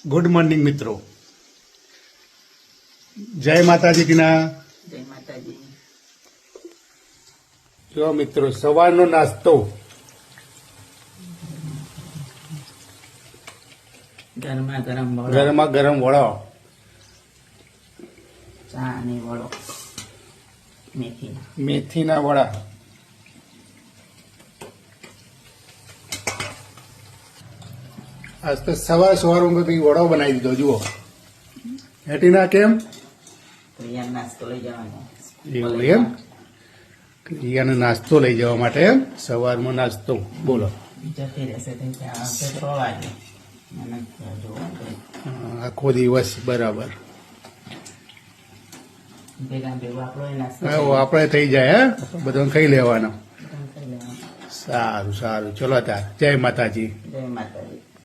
Good morning મિત્રો, જય માતાજી ટીના. જય માતાજી. જો મિત્રો, સવારનો નાસ્તો ગરમા ગરમ વડો, ગરમા ગરમ વડો, ચા અને વડો, મેથીના વડા. આજ તો સવારમાં કંઈક વડો બનાવી દીધો. જુઓ હેટીના, કેમ તૈયાર નાસ્તો લઈ જવાનો. એવું એમ? રિયાનો નાસ્તો લઈ જવા માટે એમ? સવારમાં નાસ્તો બોલો. જતી રહેશે ત્યાં 6 વાગે. આખો દિવસ બરાબર. ભેગા ભેગું આપણો નાસ્તો આપણે થઈ જાય. હે, બધાને ખાઈ લેવાનો. ખાઈ લેવાનો. સારું સારું, ચલો તાર. જય માતાજી. જય માતાજી.